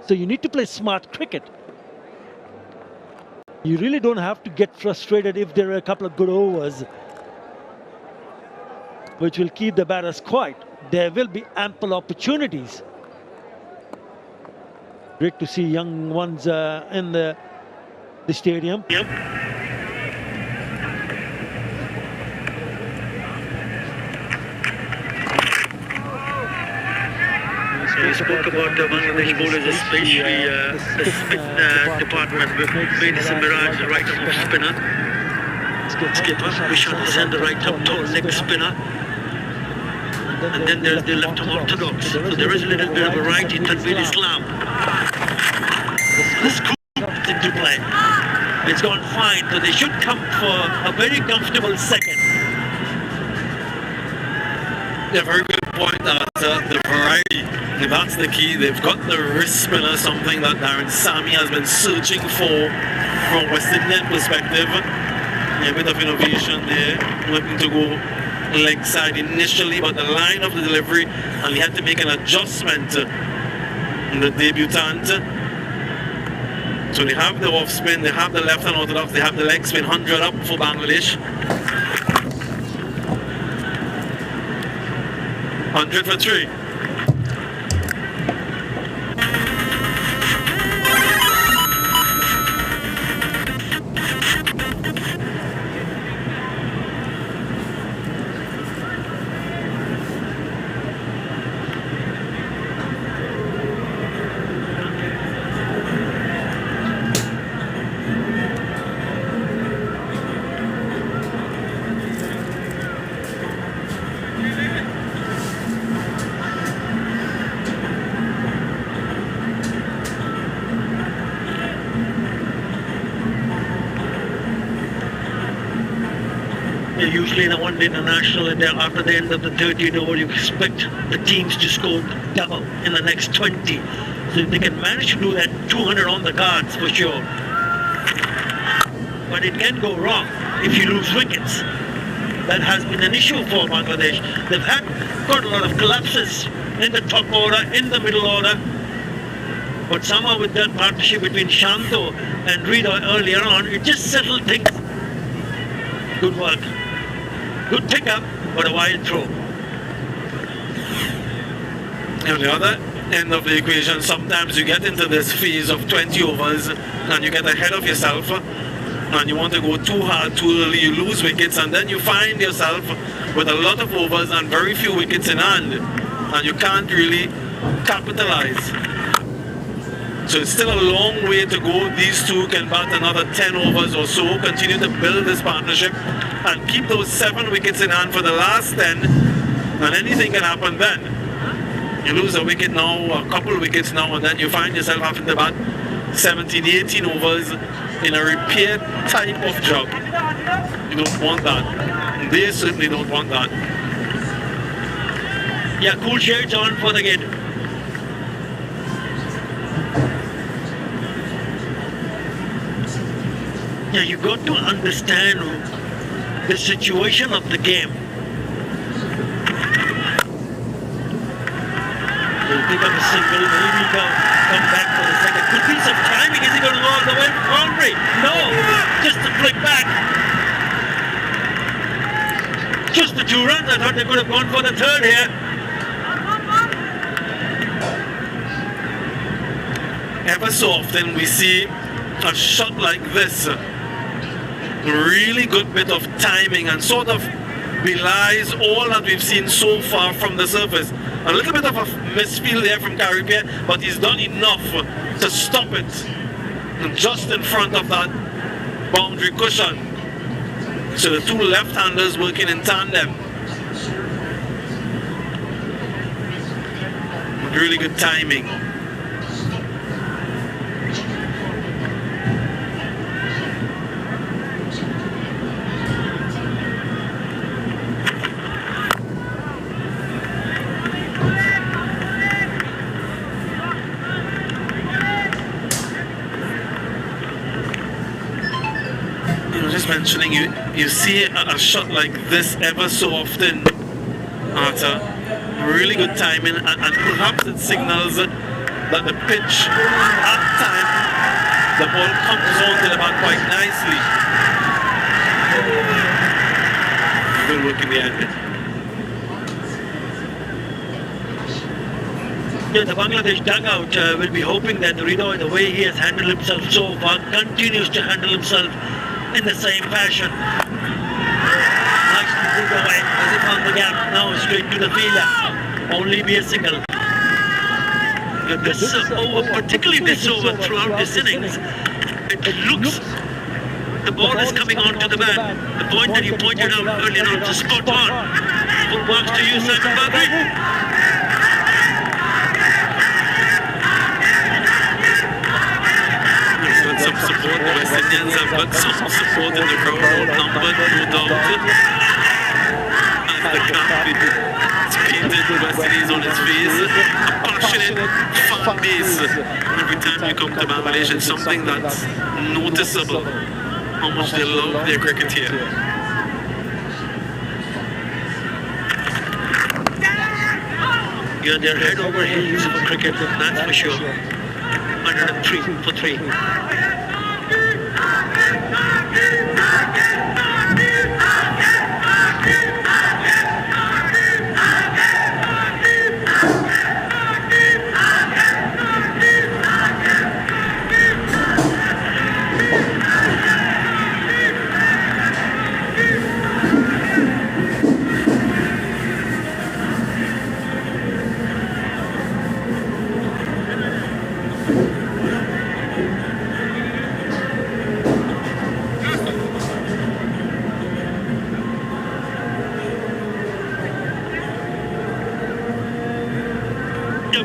So you need to play smart cricket. You really don't have to get frustrated if there are a couple of good overs, which will keep the batters quiet. There will be ample opportunities. Great to see young ones in the stadium. Yep. We spoke about Bangladesh bowlers, especially the spin department. Made this a mirage, the right arm spinner. Skipper, Vishal Hussain, the right arm tall leg spinner. And then there's the left arm orthodox. So there is a little bit of variety in Tanveer Islam. The scoop into play. It's gone fine, so they should come for a very comfortable second. Yeah, very good point. The variety, that's the key. They've got the wrist spinner, something that Darren Sammy has been searching for from West Indian perspective. A bit of innovation there, looking to go leg side initially, but the line of the delivery, and he had to make an adjustment. The debutant. So they have the off spin, they have the left hand orthodox, they have the leg spin, 100 up for Bangladesh. 100 for 3. Usually in a one-day international, and after the end of the 30th over, you expect the teams to score double in the next 20. So if they can manage to do that, 200 on the cards for sure. But it can go wrong if you lose wickets. That has been an issue for Bangladesh. They've had got a lot of collapses in the top order, in the middle order. But somehow with that partnership between Shanto and Rida earlier on, it just settled things. Good work. Good pickup, but a wild throw. On the other end of the equation, sometimes you get into this phase of 20 overs and you get ahead of yourself and you want to go too hard, too early, you lose wickets, and then you find yourself with a lot of overs and very few wickets in hand, and you can't really capitalize. So it's still a long way to go. These two can bat another 10 overs or so, continue to build this partnership and keep those 7 wickets in hand for the last 10, and anything can happen then. You lose a wicket now, a couple wickets now, and then you find yourself having to bat 17, 18 overs in a repair type of job. You don't want that. They certainly don't want that. Yeah, cool shades on for the gate. Yeah, you got to understand the situation of the game. He'll pick up a single, maybe come back for the second. Good piece of timing. Is he going to go all the way? Boundary? No, just a flick back. Just the 2 runs. I thought they could have gone for the third here. Ever so often we see a shot like this, really good bit of timing, and sort of belies all that we've seen so far from the surface. A little bit of a misfield there from Caribbean, but he's done enough to stop it just in front of that boundary cushion. So the 2 left-handers working in tandem. Really good timing. Mentioning you see a shot like this ever so often, Arthur. Really good timing, and perhaps it signals that the pitch at time the ball comes onto the back quite nicely. Good work in the end. Yeah, the Bangladesh dugout will be hoping that Rido, the way he has handled himself so far, continues to handle himself in the same fashion. Nicely pulled away as he found the gap. Now straight to the fielder. Only be a single. This over, particularly this over throughout this innings, it looks the ball is coming onto the man. The point that you pointed out earlier on is spot on. Full marks to you, Simon Badri. Some support, the West Indians have got some support in the crowd, outnumbered, no doubt. And the captain has painted the West Indies on his face. A passionate fan base. Every time you come to Bangladesh, it's something that's noticeable, how much they love their cricket here. Yeah, they're head over heels for cricket, that's for sure. 103 for 3.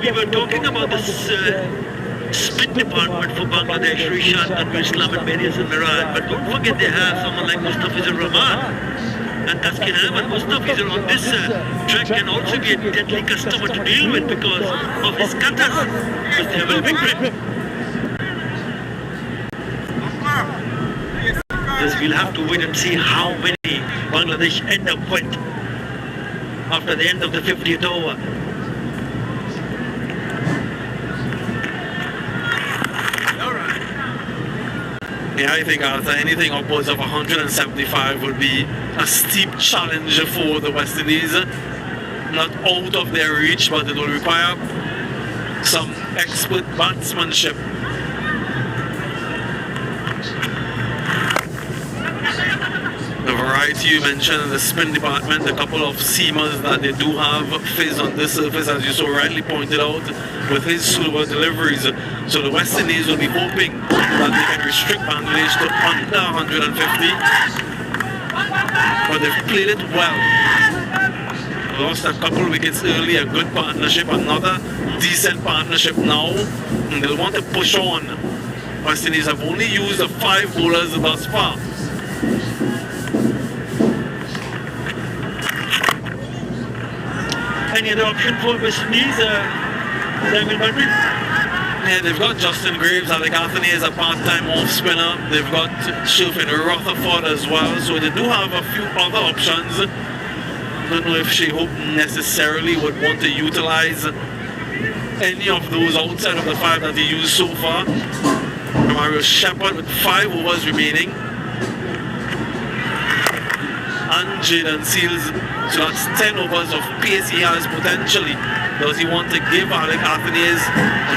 We were talking about this spin department for Bangladesh, Rishad, Tanvir Islam and Marius and Miraj, but don't forget they have someone like Mustafizur Rahman and Taskin Ahmed. Mustafizur on this track can also be a deadly customer to deal with because of his cutters, because they have a big grip. Yes, we'll have to wait and see how many Bangladesh end up with after the end of the 50th over. Yeah, I think after anything upwards of 175 would be a steep challenge for the West Indies. Not out of their reach, but it will require some expert batsmanship. The variety you mentioned in the spin department, a couple of seamers that they do have fizz on this surface, as you so rightly pointed out, with his slower deliveries. So the West Indies will be hoping that they can restrict Bangladesh to under 150. But they've played it well. Lost a couple wickets early, a good partnership, another decent partnership now. And they'll want to push on. West Indies have only used the 5 bowlers thus far. Any other option for West Indies, Simon Badri? Yeah, they've got Justin Graves. Alec Anthony is a part-time off-spinner. They've got Shilfin Rutherford as well. So they do have a few other options. Don't know if Shea-Hope necessarily would want to utilize any of those outside of the 5 that he used so far. Mario Shepherd with 5 overs remaining. And Jaden Seals, so that's 10 overs of pace he has potentially. Does he want to give Alec Anthony a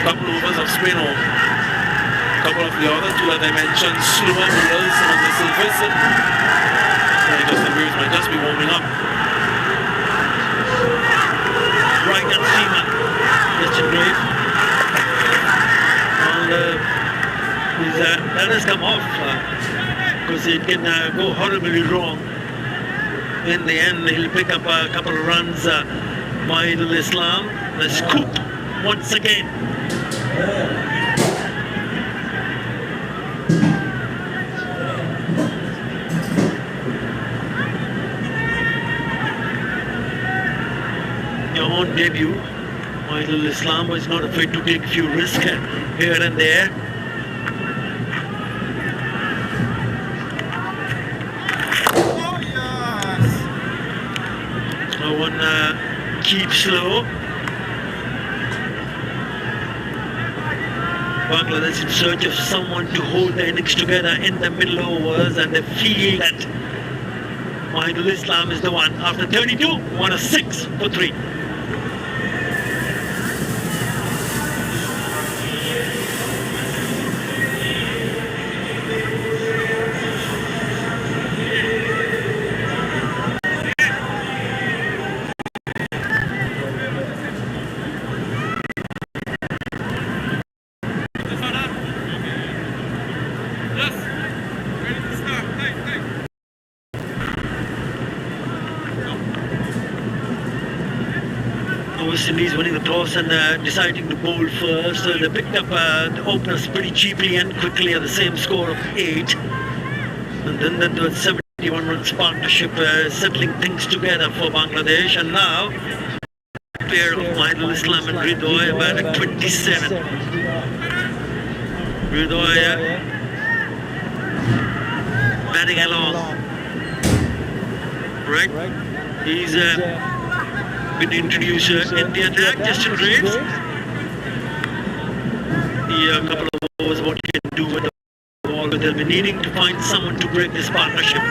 couple overs of spin or a couple of the other 2 that I mentioned, slower bowlers on the surface? Justin Graves might just be warming up. Right and seaman, Justin Graves. And that has come off because it can go horribly wrong. In the end, he'll pick up a couple of runs. Maidul Islam, the scoop once again. Your own debut, Maidul Islam was not afraid to take a few risks here and there. No one keep slow. Bangladesh in search of someone to hold the innings together in the middle overs, and they feel that Mahidul Islam is the one. After 32, won a 6 for 3. West Indies winning the toss and deciding to bowl first. So they picked up the openers pretty cheaply and quickly at the same score of 8. And then that was 71 runs partnership, settling things together for Bangladesh. And now, pair of Mahidul Islam and Ridoy batting 27. Ridoy batting along. Right? He's been introduced in the attack, Justin Graves. Yeah, a couple of overs, what he can do with the ball, but they'll be needing to find someone to break this partnership.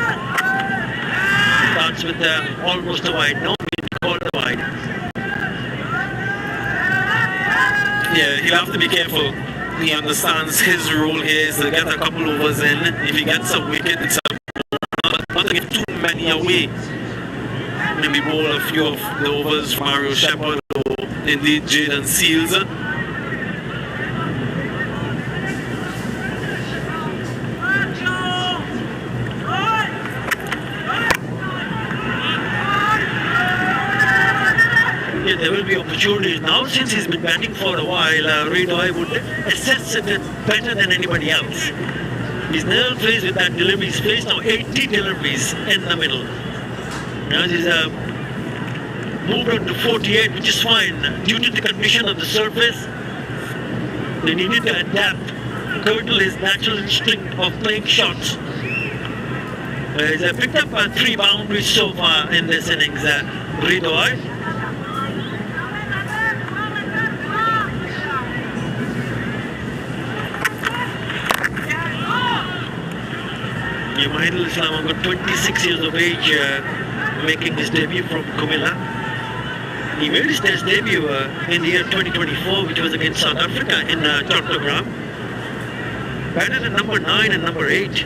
Starts with almost a wide, no, called a wide. Yeah, he'll have to be careful. He understands his role here is to get a couple overs in. If he gets a wicket, it's not to give too many away. Maybe bowl a few of the overs from Mario Shepherd or indeed Jaden Seals. Yeah, there will be opportunities now. Since he's been batting for a while, Ridoy would assess it better than anybody else. He's never faced with that delivery. He's faced now 80 deliveries in the middle. Now he's moved on to 48, which is fine. Due to the condition of the surface, they needed to adapt, curtail his natural instinct of playing shots. He's picked up 3 boundaries so far in this innings, Ridoy. Mahidul Islam, got 26 years of age, making his debut from Kumila. He made his test debut in the year 2024, which was against South Africa in Chattogram. Batted at number 9 and number 8.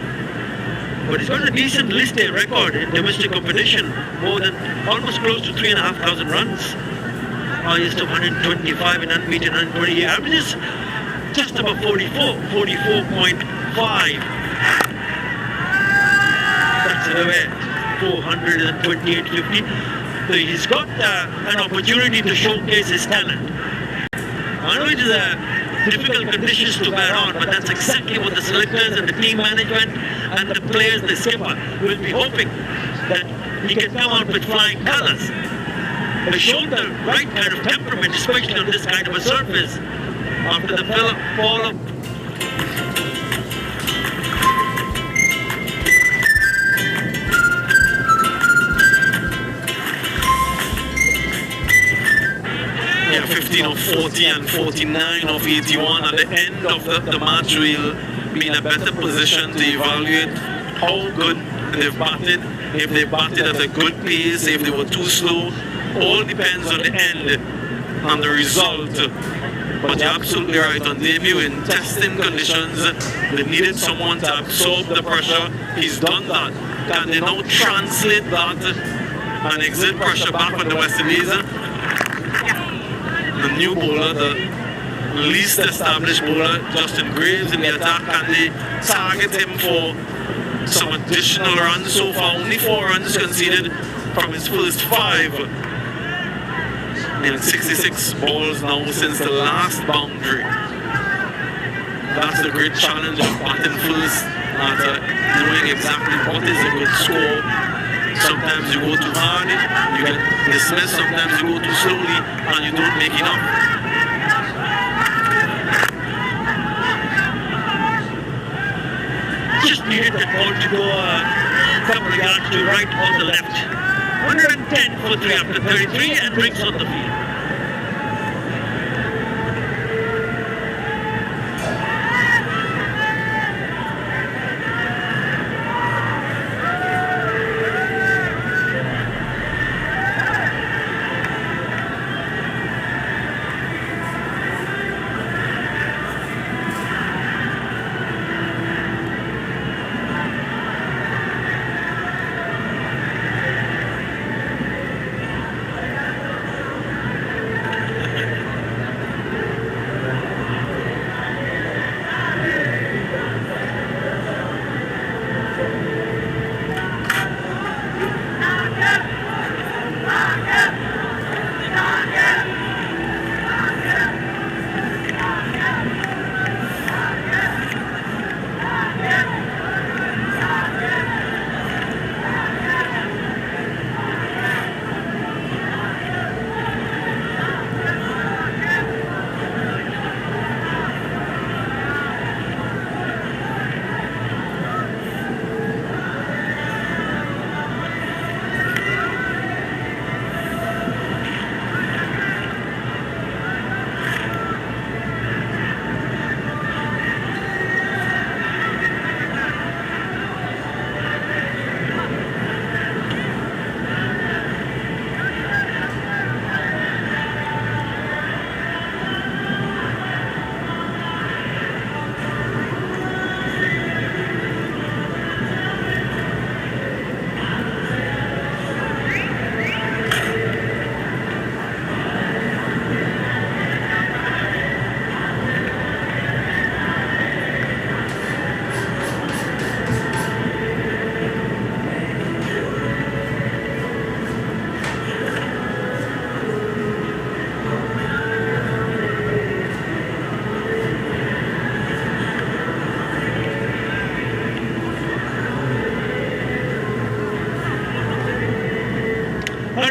But he's got a decent list A record in domestic competition, more than almost close to 3,500 runs. Highest of 125 in unbeaten 120 averages, just about 44.5. That's away, 428.50. So he's got an opportunity to showcase his talent. I know it is difficult conditions to bear on, but that's exactly what the selectors and the team management and the players, the skipper, will be hoping, that he can come out with flying colors. But he showed the right kind of temperament, especially on this kind of a surface. After the fall of Yeah, 15 of 40 and 49 of 81. At the end of the match, we'll be in a better position to evaluate how good they've batted, if they batted at a good pace, if they were too slow. All depends on the end, on the result. But you're absolutely right, on debut in testing conditions, they needed someone to absorb the pressure. He's done that. Can they now translate that and exert pressure back on the West Indies? The new bowler, the least established bowler, Justin Graves in the attack, can they target him for some additional runs? So far, only 4 runs conceded from his first 5. And 66 balls now since the last boundary. That's the great challenge of batting first, at knowing exactly what is a good score. Sometimes you go too hard, you get dismissed. Sometimes you go too slowly and you don't make enough. just needed that ball to go a couple of yards to right or the left. 110 for 3 after 33 and brings on the field.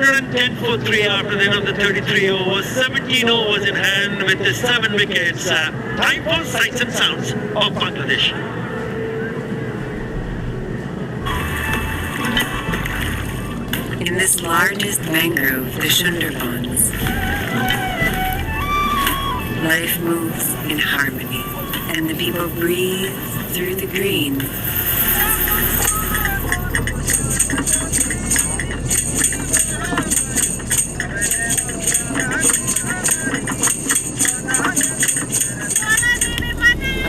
110 for 3 after the end of the 33 overs, 17 overs in hand with the 7 wickets. Time for sights and sounds of Bangladesh. In this largest mangrove, the Sundarbans, life moves in harmony, and the people breathe through the green.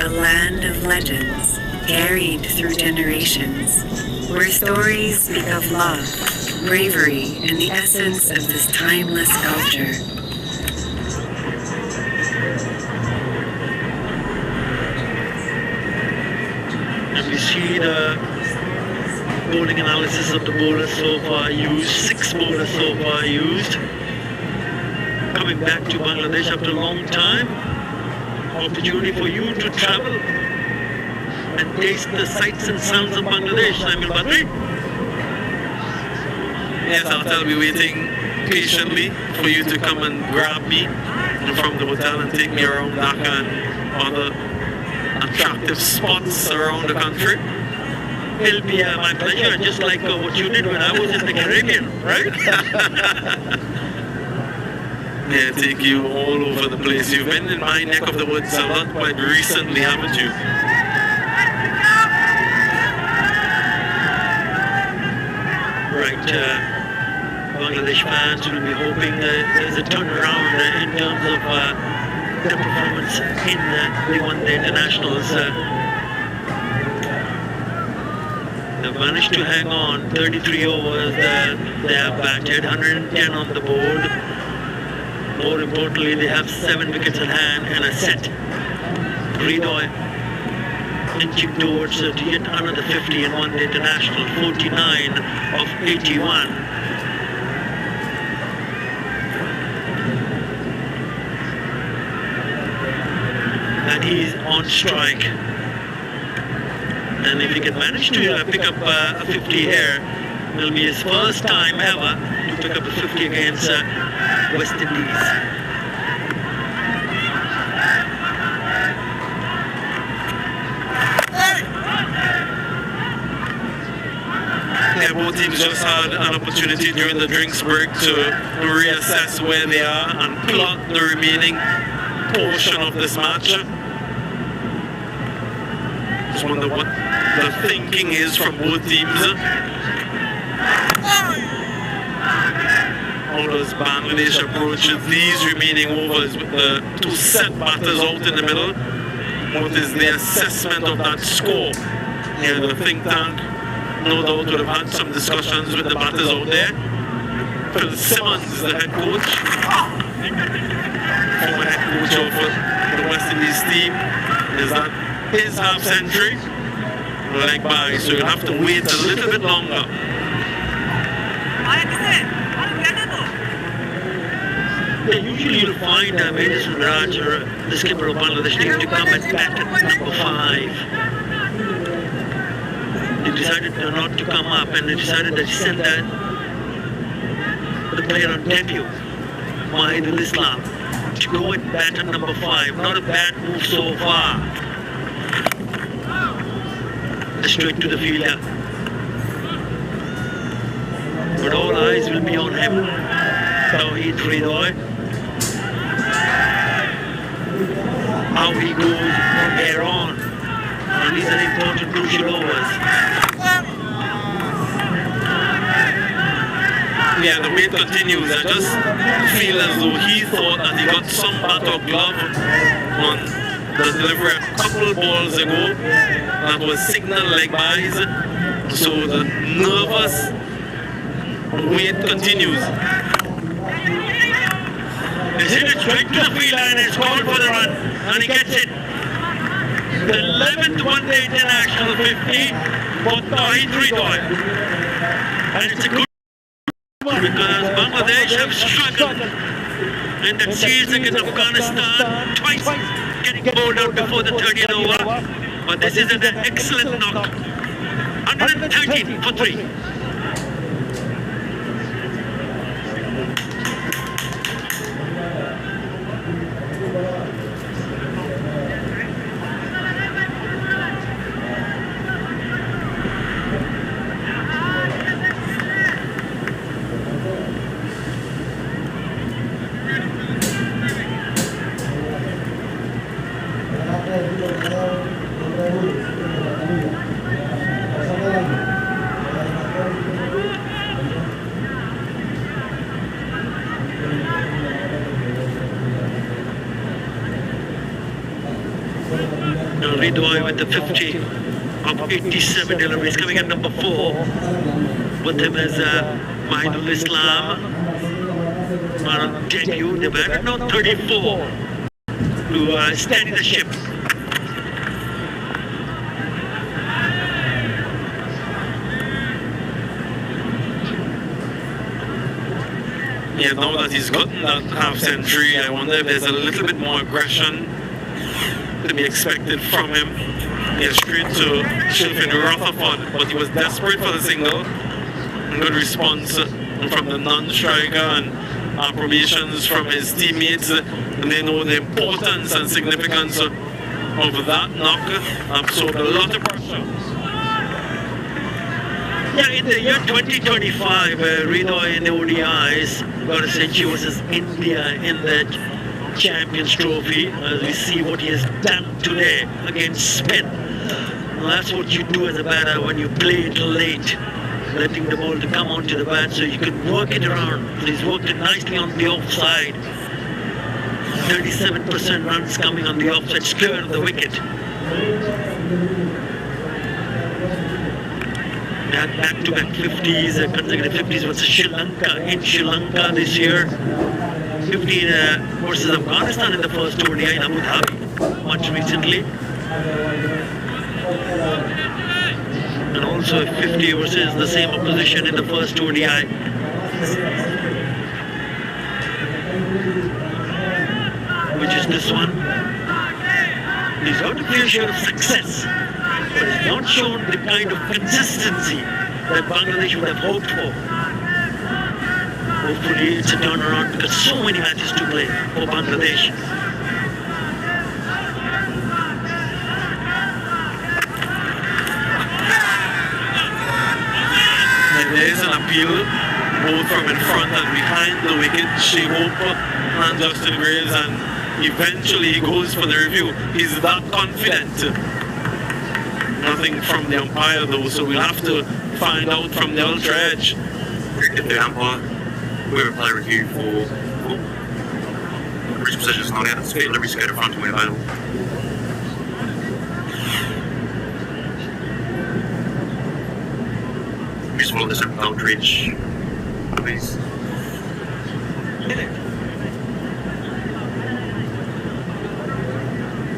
A land of legends, carried through generations, where stories speak of love, bravery, and the essence of this timeless culture. And we see the bowling analysis of the bowlers so far used, 6 bowlers so far used. Coming back to Bangladesh after a long time, opportunity for you to travel and taste the sights and sounds of Bangladesh. Samil Badri. Yes, I'll be waiting patiently for you to come and grab me from the hotel and take me around Dhaka and other attractive spots around the country. It'll be my pleasure, just like what you did when I was in the Caribbean, right? Yeah, take you all over the place. You've been in my neck of the woods a lot quite recently, haven't you? Right. Bangladesh fans will be hoping there's a turnaround in terms of their performance in the one-day internationals. They've managed to hang on 33 overs. They have batted 110 on the board. More importantly, they have 7 wickets in hand and a set. Hridoy inching towards to hit another 50 in one-day international, 49 of 81. And he's on strike. And if he can manage to pick up a 50 here, it'll be his first time ever to pick up a 50 against West Indies. Yeah, both teams just had an opportunity during the drinks break to reassess where they are and plot the remaining portion of this match. Just wonder what the thinking is from both teams. How does Bangladesh approach these remaining overs with the 2 set batters out in the middle? What is the assessment of that score? Yeah, the think tank no doubt would have had some discussions with the batters out there. Phil Simmons, the head coach, former head coach of the West Indies team, is that his half century leg by, so you'll have to wait a little bit longer. Yeah, usually you'll find Madison Raj or the skipper of Bangladesh team to come and bat at number 5. They decided not to come up, and they decided that he sent the player on debut, Mahidul Islam, to go and bat at number 5. Not a bad move so far. Straight to the fielder. But all eyes will be on him. Tawheed Hridoy. How he goes here on. And these are important crucial overs. Yeah, the wait continues. I just feel as though he thought that he got some bat or glove on the delivery a couple balls ago that was signal leg buys. So the nervous wait continues. He's hit it straight to the fielder and it's called for the run. And he gets it. The 11th one-day international 50 for Tawheed Hridoy. And it's a good one because Bangladesh have struggled in that series against Afghanistan twice, getting bowled out before the 30th over. But this is an excellent knock. 113 for 3. Now Ridoy with the 50 of 87 deliveries, coming at number 4. With him is Mahidul Islam. On debut, they batted now 34 to steady the ship. Yeah, now that he's gotten that half century, I wonder if there's a little bit more aggression to be expected from him. He straight to Shilfin Rutherford, but he was desperate for the single. Good response from the non-striker and approbations from his teammates. And they know the importance and significance of that knock. Absorbed a lot of pressure. Yeah, in the year 2025, Ridoy in the ODIs got a century versus India in that Champions Trophy. As we see what he has done today against spin. Well, that's what you do as a batter when you play it late, letting the ball to come onto the bat so you can work it around. So he's worked it nicely on the offside. 37% runs coming on the offside, square of the wicket. Had back-to-back 50s, consecutive 50s versus Sri Lanka in Sri Lanka this year. 15 versus Afghanistan in the first ODI in Abu Dhabi, much recently. And also 50 versus the same opposition in the first ODI. Which is this one. He's got a clear share of success, but he's not shown the kind of consistency that Bangladesh would have hoped for. Hopefully it's a turnaround because so many matches to play for Bangladesh. And there is an appeal both from in front and behind the wicket. Shehope and Justin Graves, and eventually he goes for the review. He's that confident. Nothing from the umpire though, so we'll have to find out from the ultra edge. The umpire, we were play review for which position is not out. It's delivery skater front to me available. Just follow this up with Aldridge, please.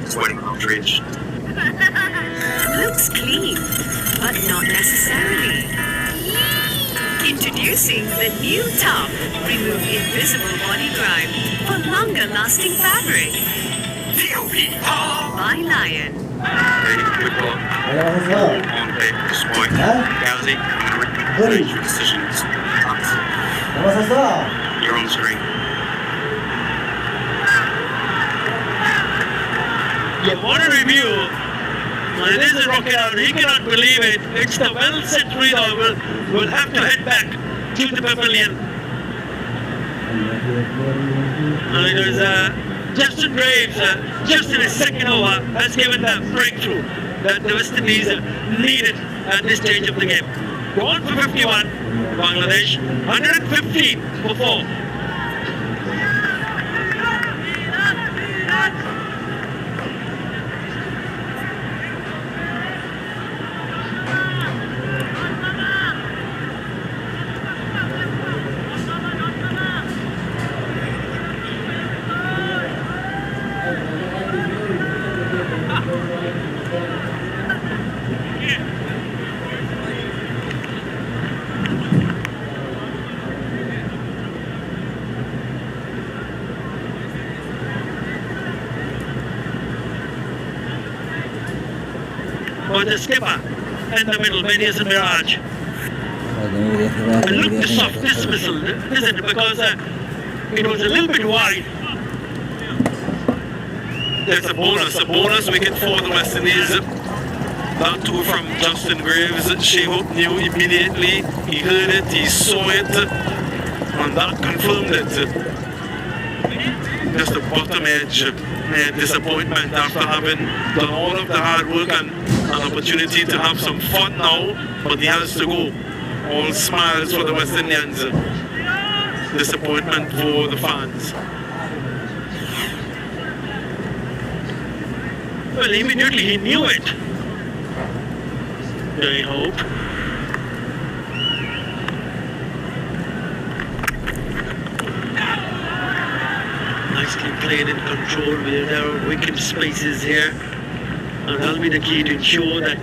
It's waiting for Aldridge. Looks clean, but not necessarily. Introducing the new top. Remove invisible body grime for longer lasting fabric. By Lion. Okay, quick ball. On bed, despite Gowsy, your decisions. You're on the screen. Yeah, what a review. Well, it is a rocket out. He cannot believe it. It's the well-set Ridoy. We'll have to head back to the pavilion. And it was Justin Graves, just in his second over, has given the breakthrough that the West Indies needed at this stage of the game. Gone for 51, Bangladesh, 115 for 4. For the skipper in the middle, Medias and Mirage. And look the soft dismissal, isn't it? Because it was a little bit wide. There's a bonus wicket for the West Indies. That too from Justin Graves. Shehope knew immediately. He heard it, he saw it, and that confirmed it. Just the bottom edge disappointment after having done all of the hard work and an opportunity to have some fun now, but he has to go. All smiles for the West Indians. Disappointment for the fans. Well, immediately he knew it. I hope. Nicely played in control with our wicket spaces here. And that'll be the key to ensure that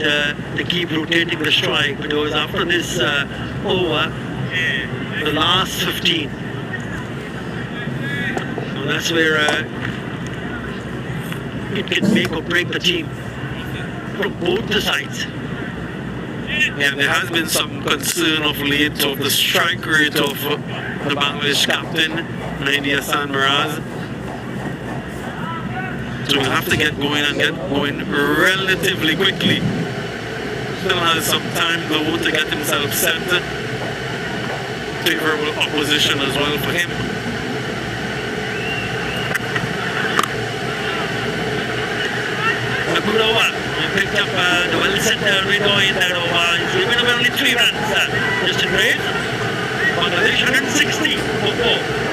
they keep rotating the strike, because after this over, the last 15. So that's where it can make or break the team from both the sides. Yeah, there has been some concern of late of the strike rate of the Bangladesh captain, Mehdi Hassan Miraz. So we'll have to get going and get going relatively quickly. Still has some time though to get himself set. Favorable opposition as well for him. A good over. He picked up the well-centered window in that over. He's given up only 3 runs. Just a great. Bangladesh 160 for 4.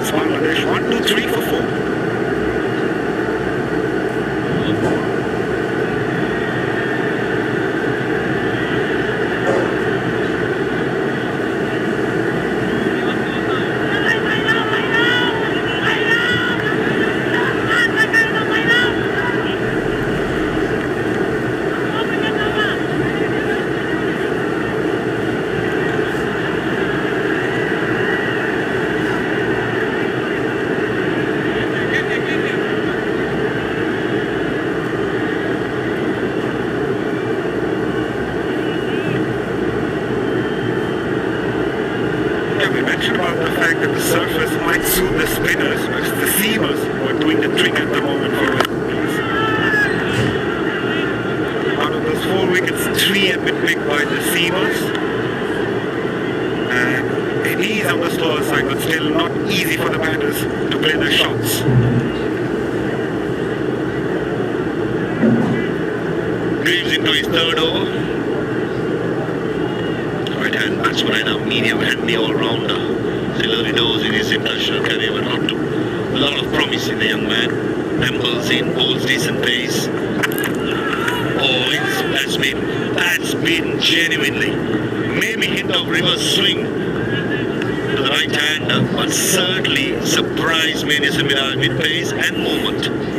Bangladesh 1, 2, 3 for 4. still not easy for the batters to play their shots. Graves into his third over. Right hand batsman and a medium handy all-rounder. Still early doors in his international career, but not a lot of promise in the young man. Temples in, bowls decent pace. Oh, that's been genuinely, maybe hint of reverse swing to the right hander, but certainly surprised Mendes and Miraj with pace and movement.